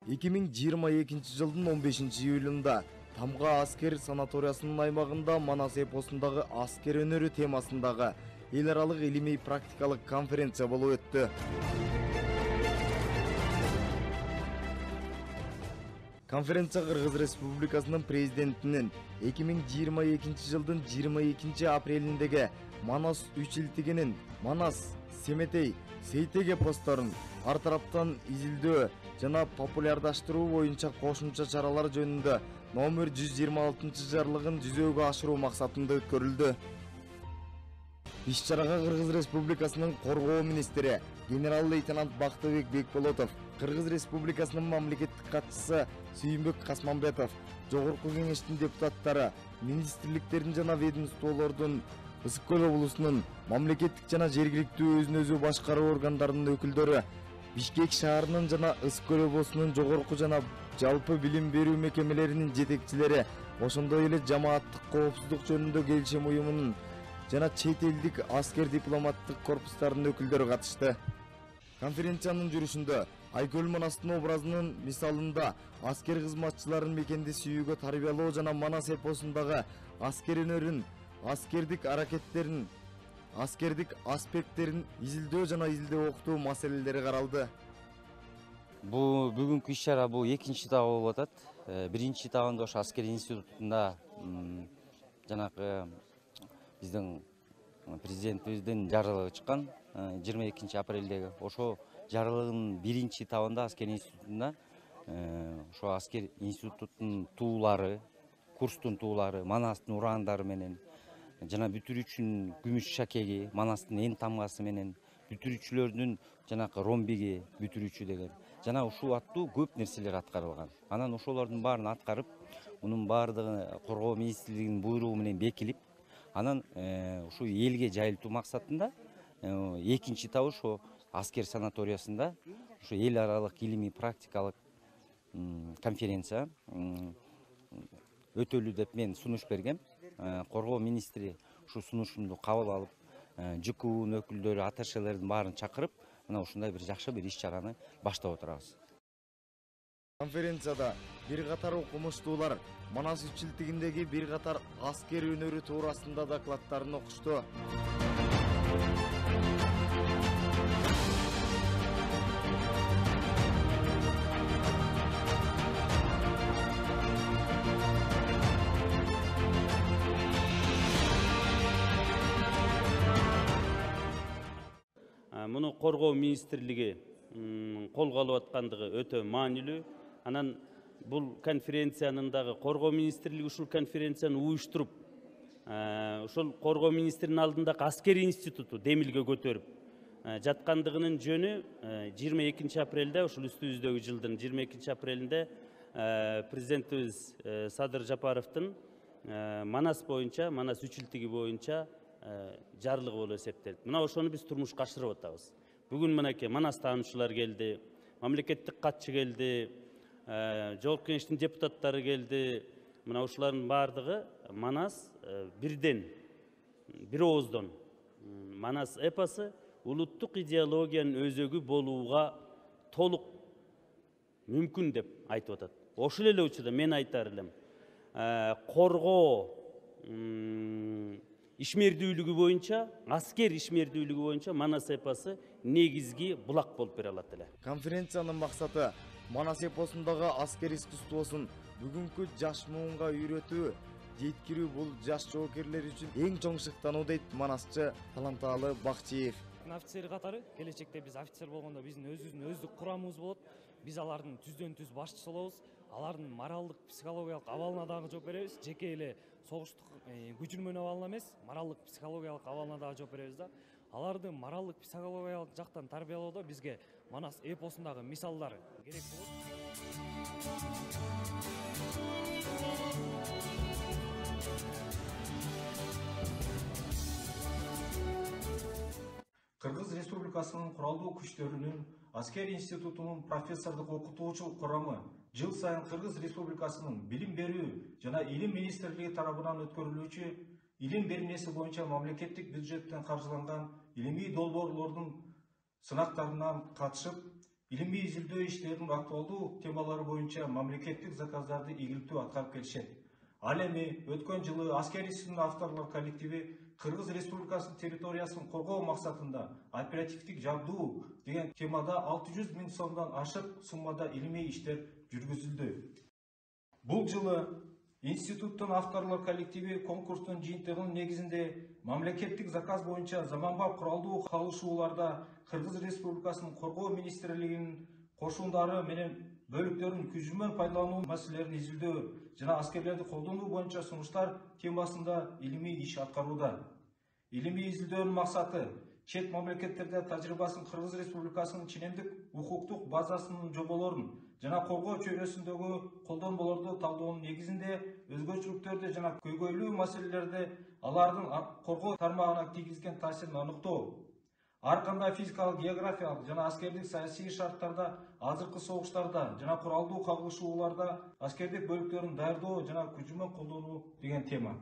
2022 жылдын 15-июлунда Тамга аскер санаториясынын аймагында Манас эпосундагы аскер өнөрү темасындагы эл аралык илимий практикалык конференция болуп өттү. Конференция Кыргыз Республикасынын президентинин 2022 жылдын 22 апрелиндеги Манас үчилтигинин Манас, Семетей, Сейтек эпосторун ар тараптан изилдөө жана популярдаштыруу боюнча кошумча чаралар жөнүндө номер 126 жарлыгын жүзөгө ашыруу максатында өткөрүлдү. Иш-чарага Кыргыз Республикасынын коргоо министри генерал-лейтенант Бактыбек Бекболотов, Кыргыз Республикасынын мамлекеттик катчысы Сүйүнбек Касманбетов, Жогорку кеңештин депутаттары, министрликтердин жана ведомстволордун, Ысык Көл облусунун мамлекеттик жана жергиликтүү өзүн-өзү башкаруу органдарынын өкүлдөрү, Бишкек шаарынын жана Ысык Көл облусунун жогорку жана жалпы билим берүү мекемелеринин жетекчилери, ошондой эле жамааттык коопсуздук жөнүндө келишим уюмунун жана чет элдик аскер дипломаттык корпустарынын өкүлдөрү катышты. Конференциянын жүрүшүндө Айкөл Манастын образынын мисалында аскер кызматчыларын мекенди сүйүүгө тарбиялоо жана Манас эпосундагы аскер өнөрүн, аскердик аракеттерин, аскердик аспекттерин изилдөө жана изилдөө окутуу маселелери каралды. Бул бүгүнкү иш-чара бул экинчи этабы болуп атат. Биринчи этабында ошо аскер институтунда жанагы биздин президентибиздин жарлыгы чыккан 22 апрелдеги. Ошо жарлыгынын биринчи этабында аскер институтунда ошо аскер институтунун туулары, курстун туулары, Манастын урандары менен жана бүтүрүүчүнүн күмүш шакеги, Манастын эн тамгасы менен бүтүрүүчүлөрдүн жанакы ромбиги, бүтүрүүчү деген жана ушул аттуу көп нерселер аткарылган. Анан ошолордун баарын аткарып, мунун баардыгы коргоо министрлигинин буйругу менен бекилип, анан ушу элге жайылтуу максатында экинчи этабы ошо аскер санаториясында ушу эл аралык илимий практикалык конференция өтөлү деп мен сунуш бергем. Коргоо министри ушу сунушумду кабыл алып, ЖКУнун өкүлдөрү, атташелердин баарын чакырып, мына ушундай бир жакшы бир иш-чараны баштап отурабыз. Конференцияда бир катар окумуштуулар Манас үчилтигиндеги бир катар аскер өнөрү туурасында докладдарын окушту. Муну коргоо министрлиги колго алып аткандыгы өтө маанилүү. Анан бул конференциянын дагы коргоо министрлиги ушул конференцияны уюштуруп, ошол коргоо министринин алдындагы аскер институту демилге көтөрүп жаткандыгынын жөнү 22 апрелде ушул үстүбүздөгү жылдын 22 апрелинде президентибиз Садыр Жапаровдун Манас боюнча, Манас үчилтиги боюнча жарлыгы болуп эсептелет. Мына ошону биз турмушка ашырып атабыз. Бүгүн мынакей Манас таануучулар келди, мамлекеттик катчы келди, жогорку кеңештин депутаттары келди. Мына ушулардын баардыгы Манас бирден, бир ооздон Манас эпосу улуттук идеологиянын өзөгү болууга толук мүмкүн деп айтып атат. Ошол эле учурда мен айтар элем, коргоо ишмердүүлүгү боюнча, аскер ишмердүүлүгү боюнча Манас эпосу негизги булак болуп бере алат эле. Конференциянын максаты Манас эпосундагы аскер искусствосун бүгүнкү жаш муунга үйрөтүү, жеткирүү. Бул жаш жоокерлер үчүн эң чоң шыктануу дейт манасчы Таланталы Бакчиев. Офицер катары келечекте биз офицер болгондо биздин өздүк курамыбыз болот. Биз алардын түздөн түз башчысы болобуз. Алардын моралдык, психологиялык абалына дагы жооп беребиз. Жеке эле согуштук күчүрмөнү абалына эмес, моралдык, психологиялык абалына дагы жооп беребиз да. Аларды моралдык, психологиялык жактан тарбиялоодо бизге Манас эпосундагы мисалдар керек болот. Кыргыз Республикасынын куралдуу күчтөрүнүн аскер институтунун профессордук окутуучу курамы жыл сайын Кыргыз Республикасынын билим берүү жана илим министрлиги тарабынан өткөрүлүүчү илим бермеси боюнча мамлекеттик бюджеттен каржыланган илимий долбоорлордун сынактарынан катышып, илимий изилдөө иштеринин актуалдуу темалары боюнча мамлекеттик заказдарды ийгиликтүү аткарып келишет. Ал эми өткөн жылы аскер институтунун авторлор коллективи Кыргыз Республикасынын территориясын коргоо максатында оперативдик жабдуу деген темада 600 000 сомдон ашык суммада илимий иштер жүргүзүлдү. Бул жылы институттун авторлор коллективи конкурстун жыйынтыгынын негизинде мамлекеттик заказ боюнча заманбап куралдуу калышууларда Кыргыз Республикасынын коргоо министрлигинин кошундары менен бөлүктөрүн күчүмөн пайдалануу маселелерин изилдөө жана аскерлерди колдонуу боюнча сунуштар темасында илимий иш аткарууда. Илимий изилдөөнүн максаты чет мамлекеттерде тажрыйбасын Кыргыз Республикасынын ченемдик укуктук базасынын жоболорун жана коргоо чөйрөсүндөгү колдонмолорду талдаонун негизинде өзгөчөлүктөрдү жана көйгөйлүү маселелерди алардын коргоо тармагына тийгизген таасирин аныктоо. Ар кандай физикалык, географиялык жана аскердик саясий шарттарда, азыркы согуштарда жана куралдуу кагылышууларда аскердик бөлүктөрүн даярдоо жана күчүмөн колдонуу деген тема.